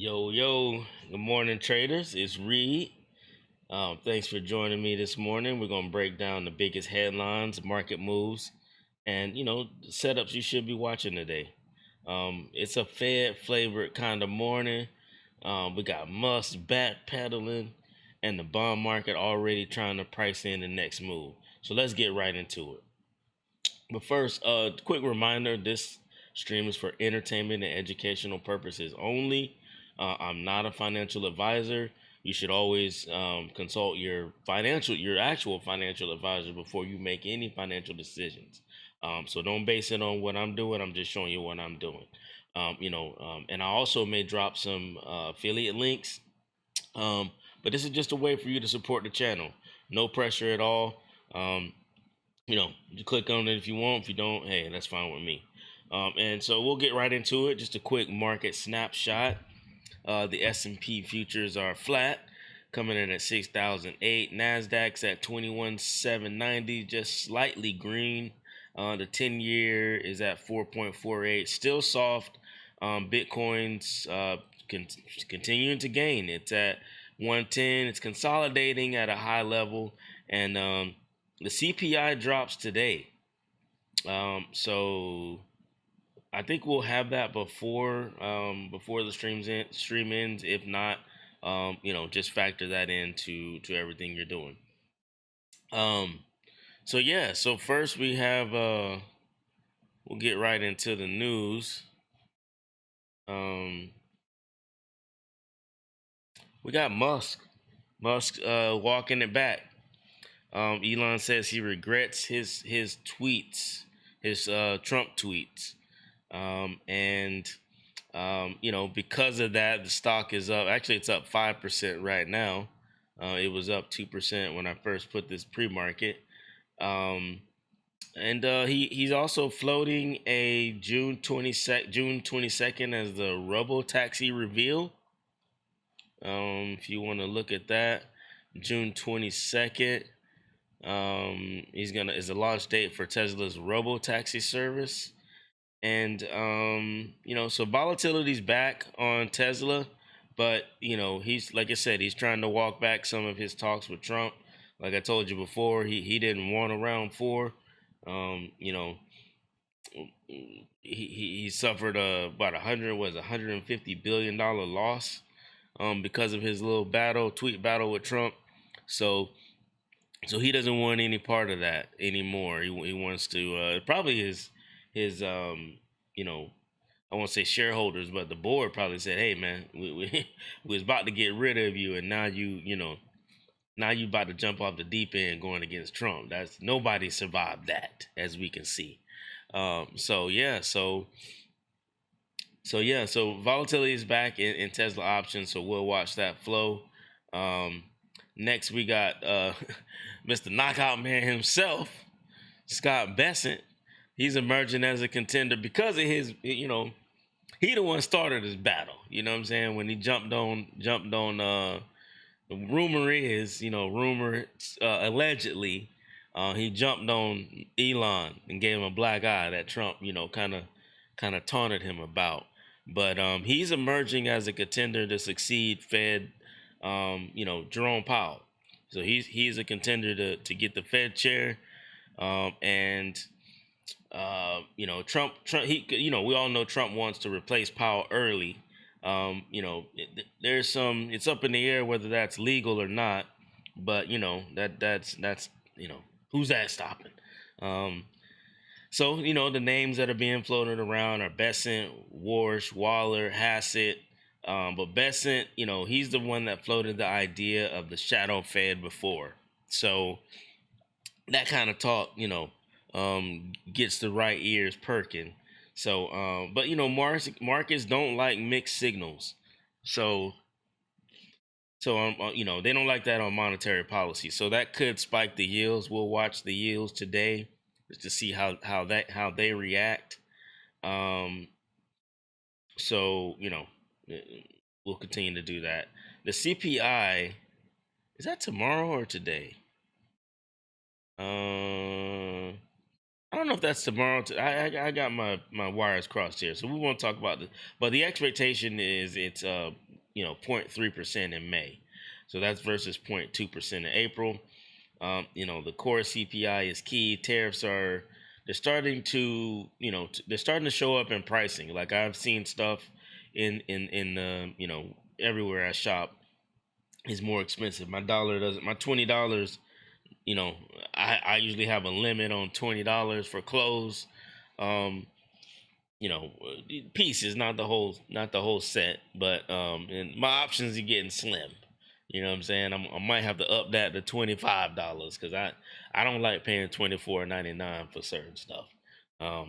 Yo, good morning, traders. It's Reed. Thanks for joining me this morning. We're going to break down the biggest headlines, market moves, and the setups you should be watching today. It's a Fed flavored kind of morning. We got Musk backpedaling, and the bond market already trying to price in the next move. So let's get right into it. But first, quick reminder: this stream is for entertainment and educational purposes only. I'm not a financial advisor. You should always consult your actual financial advisor before you make any financial decisions. So don't base it on what I'm doing. I'm just showing you what I'm doing. And I also may drop some affiliate links. But this is just a way for you to support the channel. No pressure at all. You click on it if you want. If you don't, hey, that's fine with me. And so we'll get right into it. Just a quick market snapshot. The S&P futures are flat, coming in at 6,008. Nasdaq's at 21,790, just slightly green. The 10-year is at 4.48, still soft. Bitcoin's continuing to gain. It's at 110. It's consolidating at a high level, and the CPI drops today. So I think we'll have that before the stream ends. If not, just factor that into everything you're doing. So first we have we'll get right into the news. We got Musk walking it back. Elon says he regrets his tweets, his Trump tweets. Because of that, the stock is up. Actually, it's up 5% right now. It was up 2% when I first put this pre-market. He's also floating a June 22nd as the Robo Taxi reveal. If you want to look at that, June 22nd. Is the launch date for Tesla's Robo Taxi service. And so volatility's back on Tesla, but he's, like I said, he's trying to walk back some of his talks with Trump. Like I told you before, he didn't want a round four. He suffered about $150 billion loss because of his little tweet battle with Trump. So he doesn't want any part of that anymore. He wants to probably his I won't say shareholders, but the board probably said, "Hey man, we was about to get rid of you, and now now you about to jump off the deep end going against Trump." That's nobody survived that, as we can see. So volatility is back in Tesla options, so we'll watch that flow. Next we got Mr. Knockout Man himself, Scott Bessent. He's emerging as a contender because of his, he the one started this battle. You know what I'm saying? When he jumped on, the rumor is, allegedly, he jumped on Elon and gave him a black eye that Trump, kind of taunted him about. But he's emerging as a contender to succeed Fed, Jerome Powell. So he's a contender to get the Fed chair, Trump, we all know Trump wants to replace Powell early. It's up in the air whether that's legal or not, but that's who's that stopping? The names that are being floated around are Bessent, Warsh, Waller, Hassett. But Bessent, he's the one that floated the idea of the shadow Fed before. So that kind of talk, gets the right ears perking. So, but markets don't like mixed signals. So they don't like that on monetary policy. So that could spike the yields. We'll watch the yields today just to see how they react. We'll continue to do that. The CPI, is that tomorrow or today? I don't know if that's tomorrow. I got my wires crossed here, so we won't talk about this. But the expectation is it's 0.3% in May. So that's versus 0.2% in April. The core CPI is key. Tariffs they're starting to they're starting to show up in pricing. Like I've seen stuff in everywhere I shop is more expensive. My $20. You know, I usually have a limit on $20 for clothes. Um, Pieces, not the whole set, but and my options are getting slim. You know what I'm saying? I might have to up that to $25 because I don't like paying $24.99 for certain stuff. A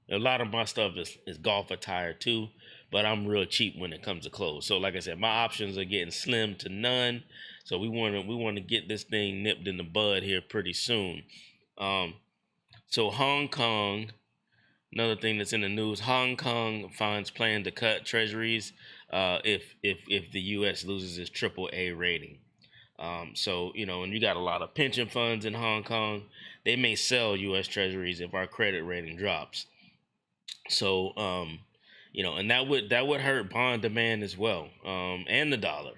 lot of my stuff is golf attire too, but I'm real cheap when it comes to clothes. So like I said, my options are getting slim to none. So we want to get this thing nipped in the bud here pretty soon. So Hong Kong. Another thing that's in the news: Hong Kong finds plan to cut treasuries if the U.S. loses its AAA rating. And you got a lot of pension funds in Hong Kong. They may sell U.S. treasuries if our credit rating drops. So, and that would hurt bond demand as well, and the dollar.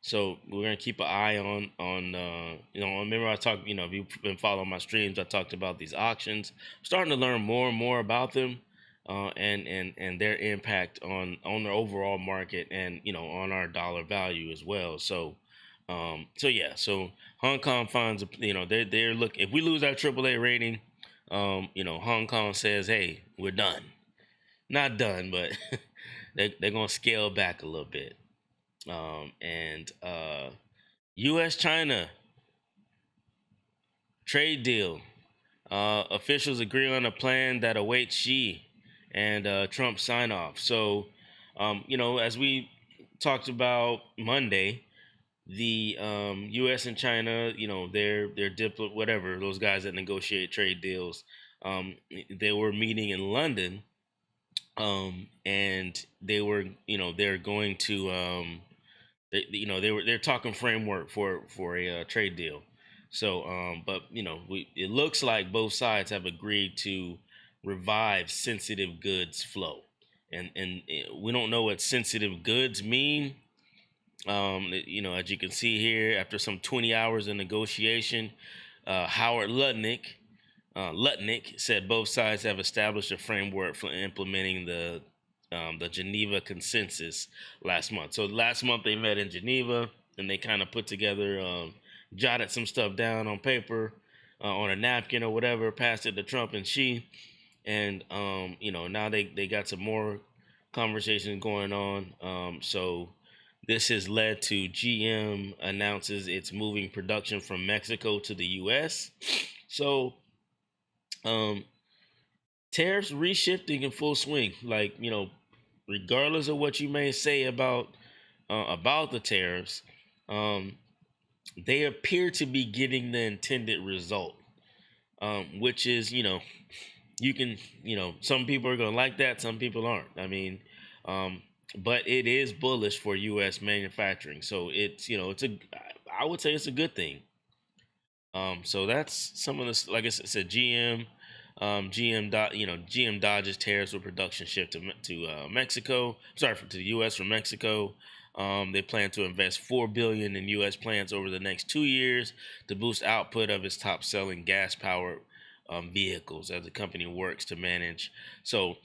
So we're gonna keep an eye on. Remember I talked. If you've been following my streams, I talked about these auctions. I'm starting to learn more and more about them, and their impact on the overall market and on our dollar value as well. So, so Hong Kong finds they're look if we lose our AAA rating, Hong Kong says, hey, we're done. Not done, but they're gonna scale back a little bit. And U.S. China trade deal. Officials agree on a plan that awaits Xi and Trump sign off. So, as we talked about Monday, the U.S. and China, they're whatever those guys that negotiate trade deals. They were meeting in London, and they're going to they're talking framework for a trade deal. So, but it looks like both sides have agreed to revive sensitive goods flow, and we don't know what sensitive goods mean. As you can see here, after some 20 hours of negotiation, Howard Lutnick said both sides have established a framework for implementing the Geneva Consensus last month. So last month they met in Geneva and they kind of put together, jotted some stuff down on paper, on a napkin or whatever, passed it to Trump and Xi, and now they got some more conversations going on. So this has led to GM announces it's moving production from Mexico to the U.S. So tariffs reshifting in full swing. Like, regardless of what you may say about the tariffs, they appear to be getting the intended result, which is, you can, some people are going to like that, some people aren't. I mean, but it is bullish for U.S. manufacturing. So it's, I would say it's a good thing. So that's some of this, like I said, GM dodges tariffs with production shift to Mexico. Sorry, to the U.S. from Mexico. They plan to invest $4 billion in U.S. plants over the next 2 years to boost output of its top-selling gas-powered vehicles as the company works to manage. So,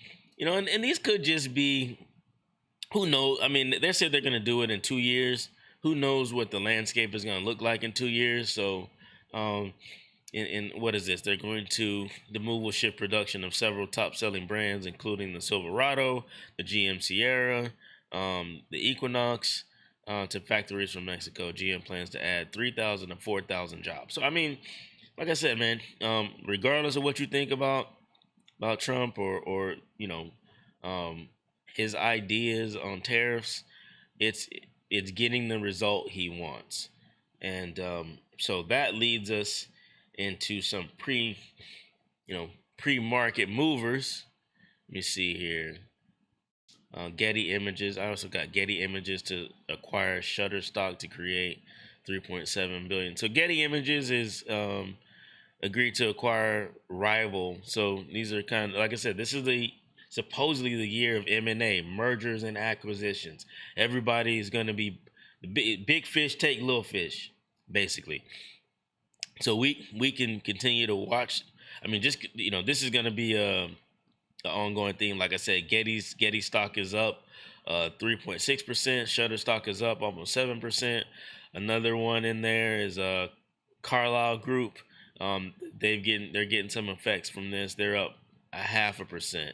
and these could just be, who knows? I mean, they said they're going to do it in 2 years. Who knows what the landscape is going to look like in 2 years? So, in what is this? They're going to, the move will shift production of several top-selling brands, including the Silverado, the GM Sierra, the Equinox, to factories from Mexico. GM plans to add 3,000 to 4,000 jobs. So, I mean, like I said, man, regardless of what you think about Trump or his ideas on tariffs, it's getting the result he wants. And so that leads us into some pre-market movers. Let me see here. Getty Images. I also got Getty Images to acquire Shutterstock to create $3.7 billion. So Getty Images is agreed to acquire Rival. So these are kind of, like I said, this is the supposedly the year of M&A, mergers and acquisitions. Everybody is going to be big fish take little fish, basically. So we can continue to watch. I mean, just this is going to be an ongoing theme. Like I said, Getty stock is up 3.6%. Shutterstock is up almost 7%. Another one in there is Carlyle Group. They're getting some effects from this. They're up 0.5%.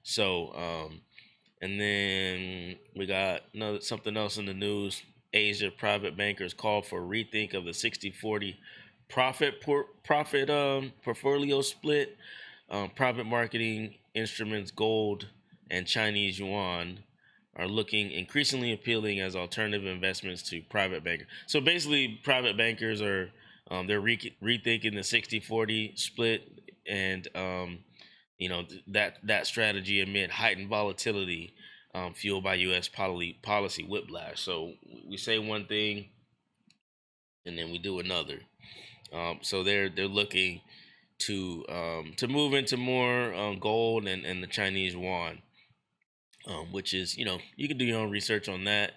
So and then we got something else in the news. Asia private bankers call for rethink of the 60-40 portfolio split. Private marketing instruments, gold and Chinese yuan, are looking increasingly appealing as alternative investments to private bankers. So basically, private bankers are they're rethinking the 60-40 split, and that strategy amid heightened volatility fueled by U.S. policy whiplash. So we say one thing, and then we do another. So they're looking to move into more gold and the Chinese yuan, which is you can do your own research on that.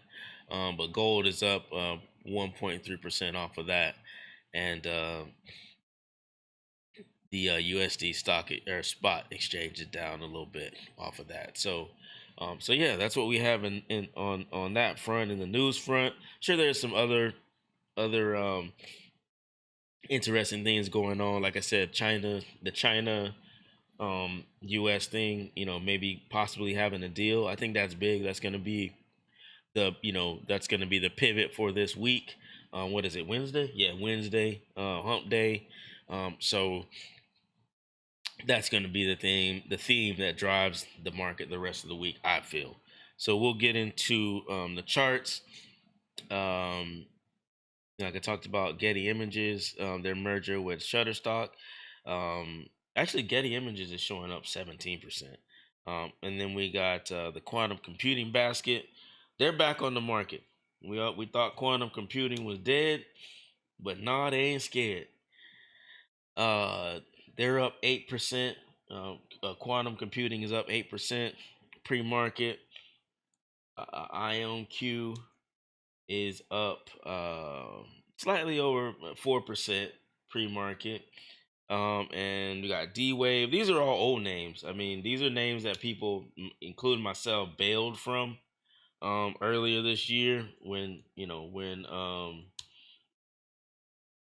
But gold is up 1.3% off of that, and the USD stock or spot exchange is down a little bit off of that. So yeah, that's what we have on that front. In the news front, sure, there's some other interesting things going on. Like I said, the China US thing, maybe possibly having a deal. I think that's big. That's going to be the pivot for this week. What is it, Wednesday? Yeah, Wednesday, hump day. So that's going to be the theme that drives the market the rest of the week, I feel. So we'll get into the charts. Like I talked about Getty Images, their merger with Shutterstock. Actually, Getty Images is showing up 17%. And then we got the quantum computing basket. They're back on the market. We thought quantum computing was dead, but nah, they ain't scared. They're up 8%. Quantum computing is up 8% pre-market. IonQ is up slightly over 4% pre-market. And we got D-Wave. These are all old names. I mean, these are names that people, including myself, bailed from earlier this year when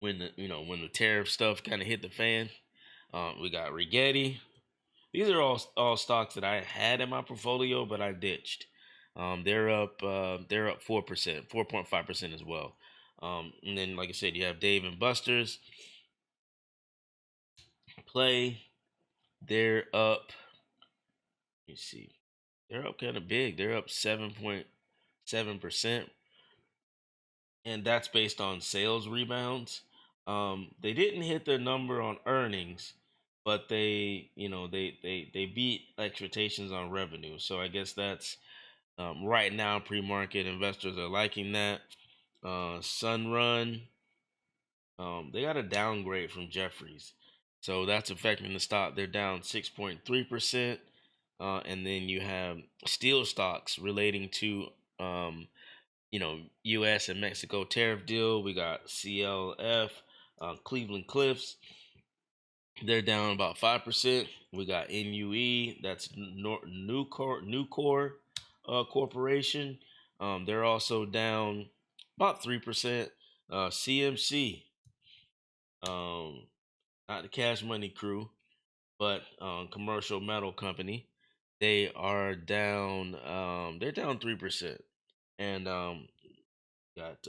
the tariff stuff kind of hit the fan. We got Rigetti. These are all stocks that I had in my portfolio, but I ditched. They're up 4%, 4.5% as well. And then, like I said, you have Dave and Buster's. Play. They're up. Let me see. They're up kind of big. They're up 7.7%, and that's based on sales rebounds. They didn't hit their number on earnings, but they beat expectations on revenue. So I guess that's right now pre-market investors are liking that. Sunrun, they got a downgrade from Jefferies, so that's affecting the stock. They're down 6.3%. And then you have steel stocks relating to U.S. and Mexico tariff deal. We got CLF, Cleveland Cliffs. They're down about 5%. We got NUE, that's Nucor Corporation. They're also down about 3%. CMC, not the Cash Money Crew, but commercial metal company. They are down. They're down 3%, and got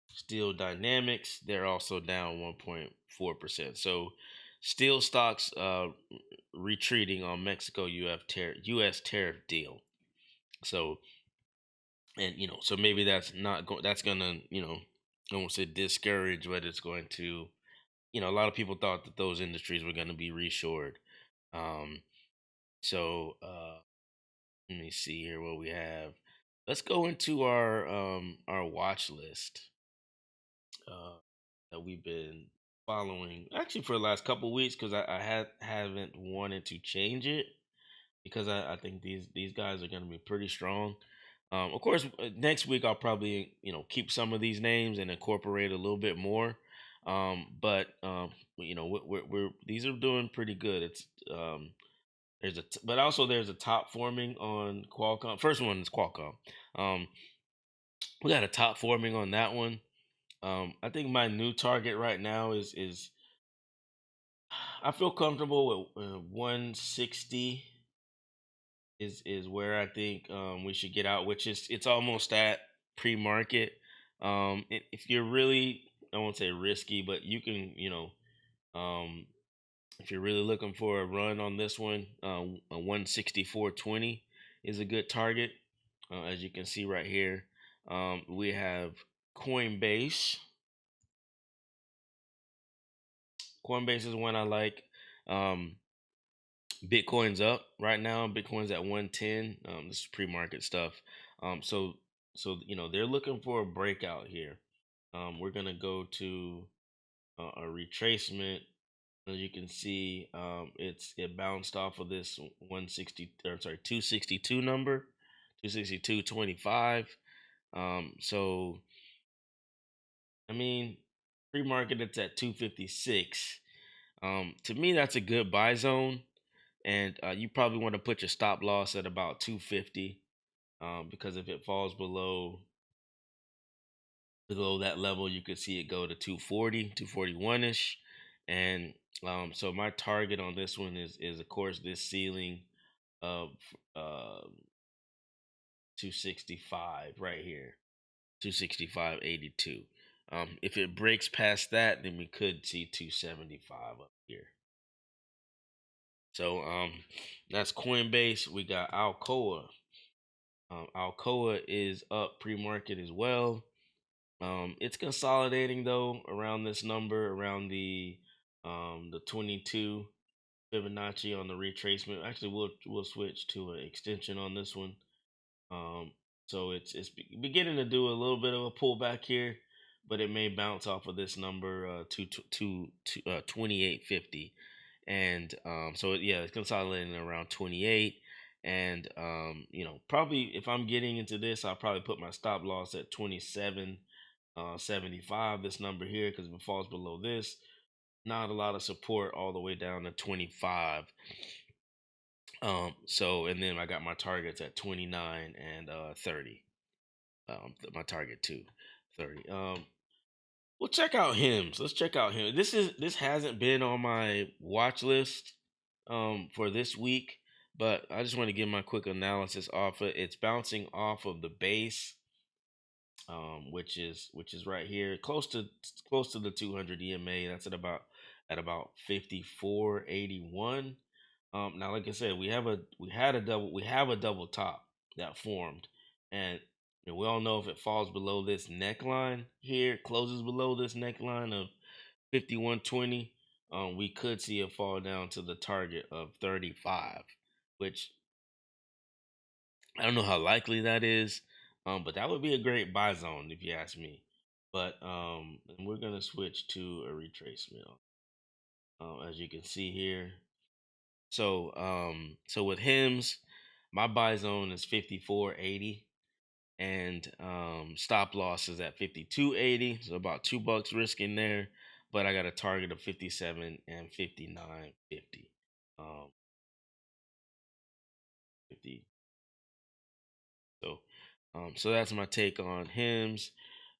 Steel Dynamics. They're also down 1.4%. So, steel stocks retreating on Mexico U.S. tariff deal. So, and so maybe that's not going. That's gonna I won't say discourage, but it's going to. A lot of people thought that those industries were going to be reshored. So let me see here what we have. Let's go into our watch list that we've been following actually for the last couple of weeks because I haven't wanted to change it. because I think these guys are going to be pretty strong. Of course, next week I'll probably keep some of these names and incorporate a little bit more. But we're these are doing pretty good. It's but also there's a top forming on Qualcomm. First one is Qualcomm. Um, we got a top forming on that one. I think my new target right now is I feel comfortable with 160 is where I think we should get out, which is it's almost at pre-market. If you're really, I won't say risky, but you can, um, if you're really looking for a run on this one, a 164.20 is a good target. As you can see right here, we have Coinbase. Coinbase is one I like. Um, Bitcoin's up right now. Bitcoin's at 110. This is pre-market stuff. So they're looking for a breakout here. We're gonna go to a retracement. As you can see, it bounced off of this 262 number, 262.25. So I mean, pre-market it's at 256. To me, that's a good buy zone, and you probably want to put your stop loss at about 250, because if it falls below that level, you could see it go to 240, 241 ish, and so my target on this one is of course this ceiling of uh, 265 right here, 265.82. If it breaks past that, then we could see 275 up here. So that's Coinbase. We got Alcoa. Alcoa is up pre-market as well. It's consolidating though around this number, around the 22 Fibonacci on the retracement. Actually, we'll switch to an extension on this one. So it's beginning to do a little bit of a pullback here, but it may bounce off of this number 28.50, and so it's consolidating around 28. And probably if I'm getting into this, I'll probably put my stop loss at 27.75. This number here, because if it falls below this, not a lot of support all the way down to 25. And then I got my targets at 29 and 30. My target to 30. We'll check out hymns. Let's check out him. This hasn't been on my watch list for this week, but I just want to give my quick analysis off it. It's bouncing off of the base, which is right here, close to the 200 EMA. That's at about 54.81. Now, like I said, we have a double top that formed, and we all know if it falls below this neckline here, closes below this neckline of 51.20, we could see it fall down to the target of 35, which I don't know how likely that is, but that would be a great buy zone if you ask me. But and we're gonna switch to a retracement, as you can see here. So with hymns, my buy zone is 54.80, and stop loss is at 52.80, so about $2 risk in there. But I got a target of 57 and 59.50. 50. So that's my take on hymns.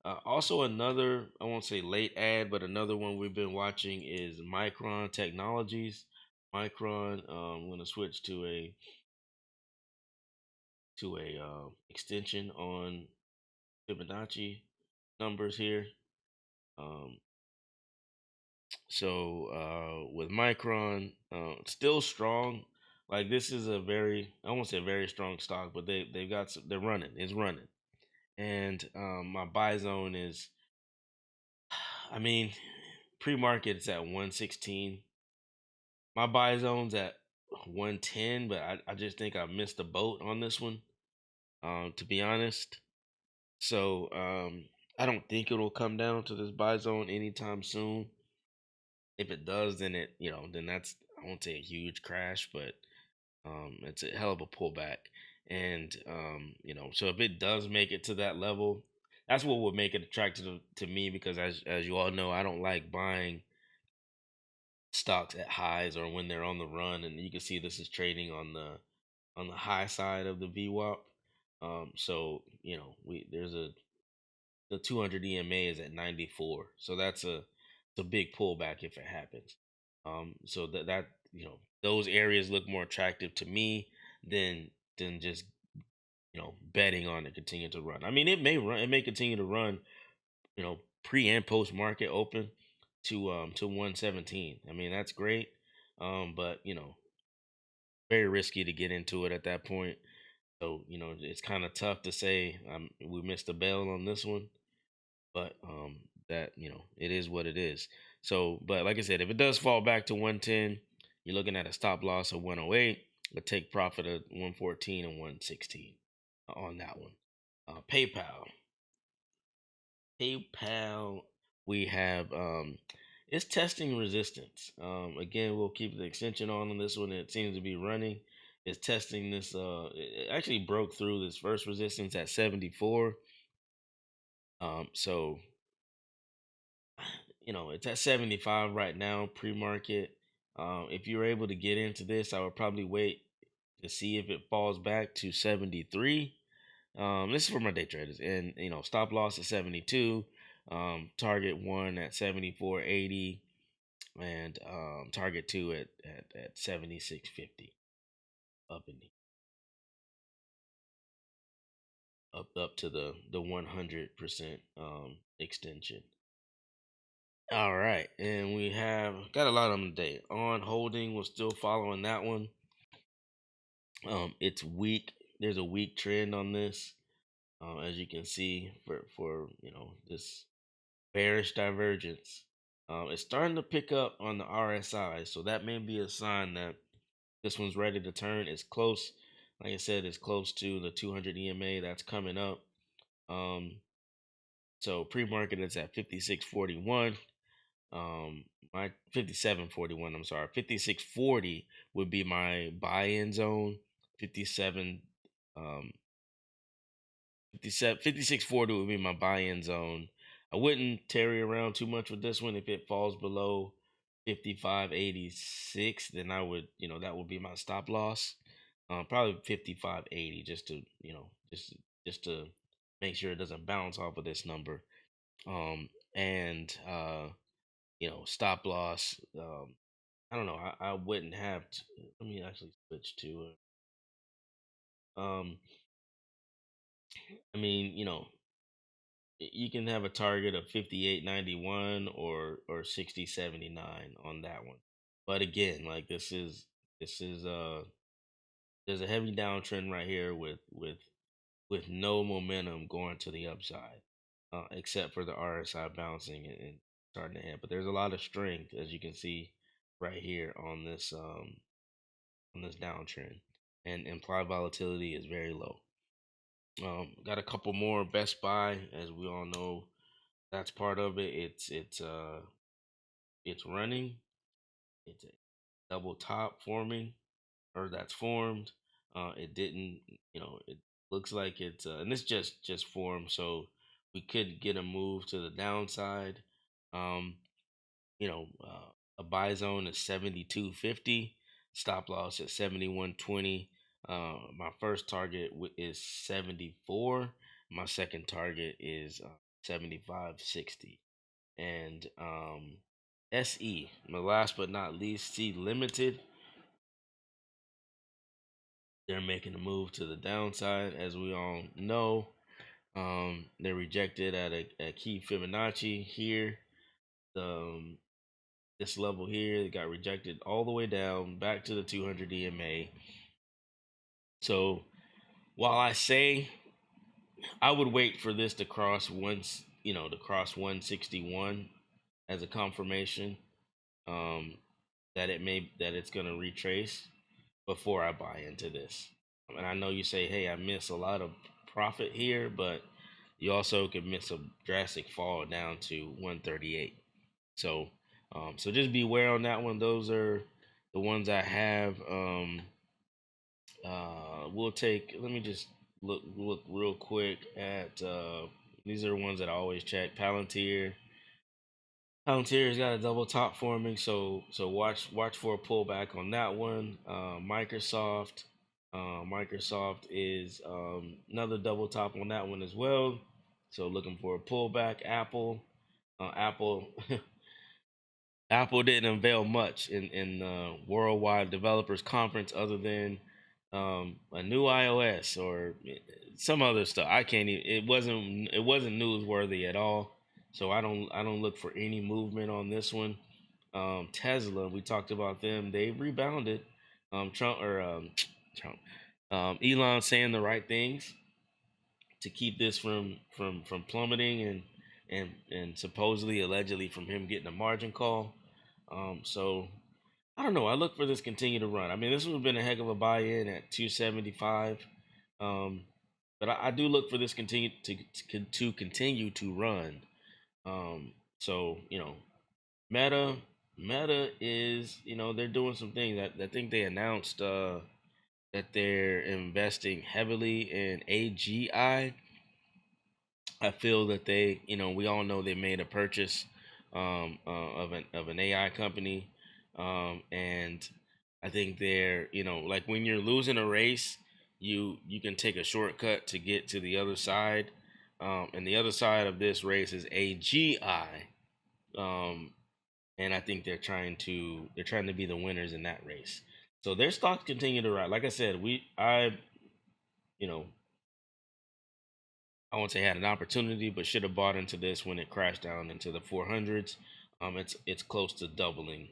Also, another, I won't say late ad, but another one we've been watching is Micron Technologies. Micron, I'm going to switch to a extension on Fibonacci numbers here. Um, with Micron, still strong. Like, this is a very, I won't say a very strong stock, but they've got they're running. It's running, and my buy zone is, I mean, pre-market it's at 116. My buy zone's at 110, but I just think I missed the boat on this one. To be honest. So I don't think it'll come down to this buy zone anytime soon. If it does, then then that's, I won't say a huge crash, but It's a hell of a pullback, and so if it does make it to that level, that's what would make it attractive to me, because as you all know, I don't like buying stocks at highs or when they're on the run, and you can see this is trading on the high side of the VWAP. So we there's a the 200 EMA is at 94, so it's a big pullback if it happens. So that those areas look more attractive to me than just betting on it continue to run. I mean, it may continue to run, pre and post market open to 117. I mean, that's great, but very risky to get into it at that point. So it's kind of tough to say we missed a bail on this one, but that it is what it is. So, but like I said, if it does fall back to 110, you're looking at a stop loss of 108, a take profit of 114 and 116 on that one. PayPal. PayPal, we have it's testing resistance. Again, we'll keep the extension on this one. It seems to be running. It's testing this. It actually broke through this first resistance at 74. So it's at 75 right now, pre-market. If you're able to get into this, I would probably wait to see if it falls back to 73. This is for my day traders, and stop loss at 72, target one at 74.80, and target two at 76.50. Up in up to the 100% extension. All right, and we have got a lot on today. On holding, we're still following that one. It's weak. There's a weak trend on this, as you can see for this bearish divergence. It's starting to pick up on the RSI, so that may be a sign that this one's ready to turn. It's close, like I said, it's close to the 200 EMA that's coming up. So pre-market is at 56.41. My 57.41. I'm sorry, 56.40 would be my buy-in zone. 57, 56.40 would be my buy-in zone. I wouldn't tarry around too much with this one. If it falls below 55.86, then I would, that would be my stop loss. Probably 55.80, just to, just to make sure it doesn't bounce off of this number. And stop loss. I don't know. I wouldn't have to. Let me actually switch to it. I mean, you can have a target of 58.91 or 60.79 on that one. But again, like this is there's a heavy downtrend right here with no momentum going to the upside, except for the RSI bouncing and starting to hit. But there's a lot of strength, as you can see right here on this downtrend, and implied volatility is very low. Got a couple more. Best Buy, as we all know, that's part of it. It's running. It's a double top forming, or that's formed. It didn't, it looks like it's and this just formed, so we could get a move to the downside. Um, a buy zone is 72.50, stop loss at 71.20. My first target is 74. My second target is 75.60. And SE, my last but not least, C Limited. They're making a move to the downside, as we all know. They're rejected at a key Fibonacci here. This level here, they got rejected all the way down back to the 200 EMA. So while I say I would wait for this to cross to cross 161 as a confirmation, that it's gonna retrace before I buy into this. And I know you say, hey, I miss a lot of profit here, but you also could miss a drastic fall down to 138. So so just beware on that one. Those are the ones I have We'll take. Let me just look real quick at. These are the ones that I always check. Palantir. Palantir's got a double top forming, so watch for a pullback on that one. Microsoft. Microsoft is another double top on that one as well. So looking for a pullback. Apple. Apple. Apple didn't unveil much in the Worldwide Developers Conference other than a new iOS or some other stuff. I can't even. It wasn't newsworthy at all. So I don't look for any movement on this one. Tesla, we talked about them. They rebounded. Trump, Elon saying the right things to keep this from plummeting and supposedly allegedly from him getting a margin call. So I don't know. I look for this continue to run. I mean, this would have been a heck of a buy-in at 275. Um, but I do look for this to continue to run. So Meta Meta is they're doing some things. I think they announced that they're investing heavily in AGI. I feel that we all know they made a purchase of an AI company, and I think they're, like when you're losing a race, you can take a shortcut to get to the other side, and the other side of this race is AGI, and I think they're trying to be the winners in that race. So their stocks continue to rise. Like I said, you know I won't say had an opportunity, but should have bought into this when it crashed down into the 400s. It's close to doubling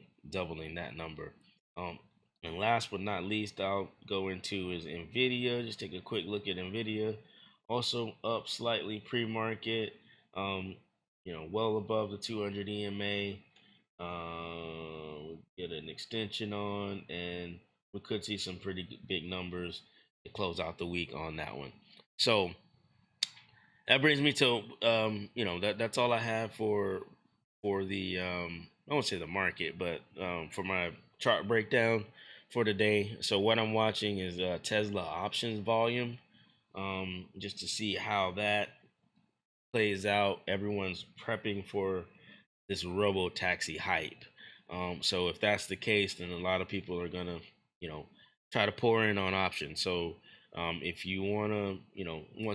that number. Um, and last but not least, I'll go into is Nvidia. Just take a quick look at Nvidia. Also up slightly pre-market. Well above the 200 EMA. We'll get an extension on, and we could see some pretty big numbers to close out the week on that one. So that brings me to that's all I have for the I won't say the market, but for my chart breakdown for today. So what I'm watching is Tesla options volume, just to see how that plays out. Everyone's prepping for this robo taxi hype. So if that's the case, then a lot of people are gonna try to pour in on options. So if you want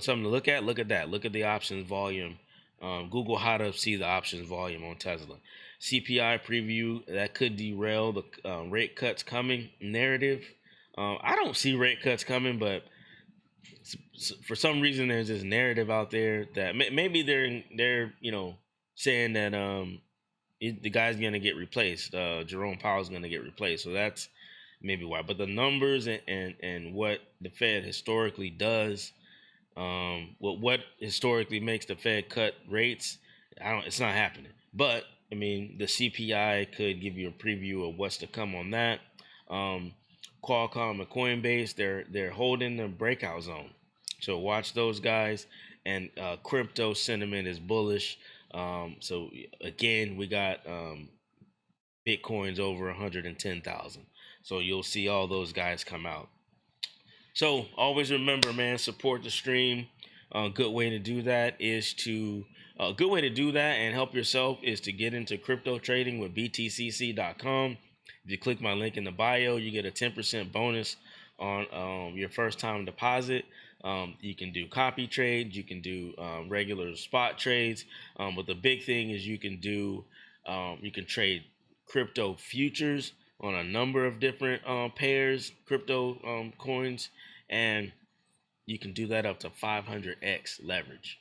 something to look at that. Look at the options volume. Google how to see the options volume on Tesla. CPI preview that could derail the rate cuts coming narrative. I don't see rate cuts coming, but for some reason there's this narrative out there that maybe they're saying that the guy's gonna get replaced. Jerome Powell's gonna get replaced, so that's maybe why. But the numbers and what the Fed historically does, what historically makes the Fed cut rates, it's not happening. But I mean, the CPI could give you a preview of what's to come on that. Qualcomm and Coinbase, they're holding the breakout zone, so watch those guys. And crypto sentiment is bullish. So again, we got Bitcoin's over 110,000. So you'll see all those guys come out. So always remember, man, support the stream. Good way to do that and help yourself is to get into crypto trading with BTCC.com. If you click my link in the bio, you get a 10% bonus on your first time deposit. You can do copy trades, you can do regular spot trades, but the big thing is you can trade crypto futures on a number of different pairs, crypto coins, and you can do that up to 500x leverage.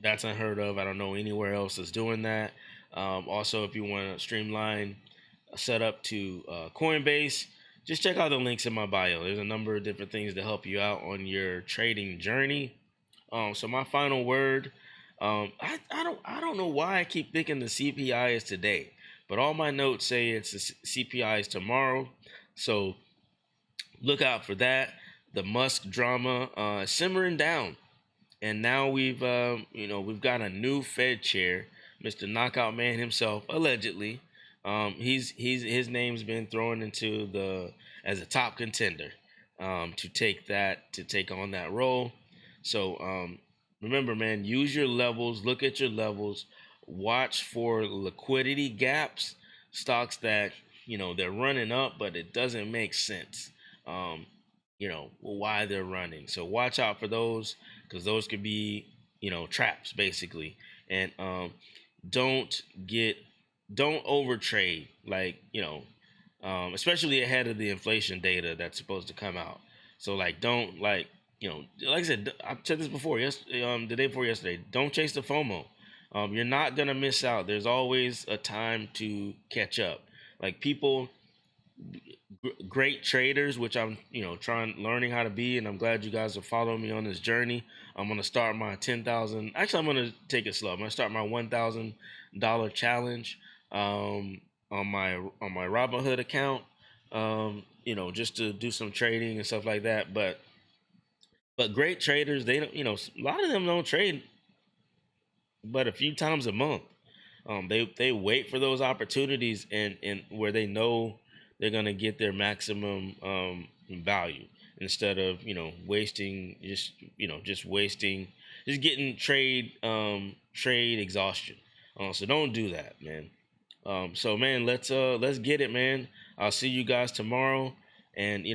That's unheard of. I don't know anywhere else that's doing that. Also, if you want to streamline a setup to Coinbase, just check out the links in my bio. There's a number of different things to help you out on your trading journey. So my final word, I don't know why I keep thinking the CPI is today, but all my notes say it's the CPI is tomorrow. So look out for that. The Musk drama simmering down, and now we've got a new Fed chair, Mr. Knockout Man himself, allegedly. His name's been thrown into as a top contender. to take on that role. So remember, man, use your levels, look at your levels, watch for liquidity gaps, stocks that they're running up, but it doesn't make sense. Why they're running. So watch out for those, because those could be traps basically. And don't get don't overtrade, like especially ahead of the inflation data that's supposed to come out. So like, don't like I said, I've said this before. The day before yesterday. Don't chase the FOMO. You're not gonna miss out. There's always a time to catch up. Like people, great traders, which I'm learning how to be, and I'm glad you guys are following me on this journey. I'm gonna start my 10,000. Actually, I'm gonna take it slow. I'm gonna start my $1,000 challenge on my Robinhood account. Just to do some trading and stuff like that. But great traders, they don't. A lot of them don't trade but a few times a month. They wait for those opportunities and where they know they're gonna get their maximum value, instead of wasting, just getting trade exhaustion. So don't do that, man. So man, let's get it, man. I'll see you guys tomorrow, and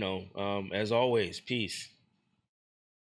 as always, peace.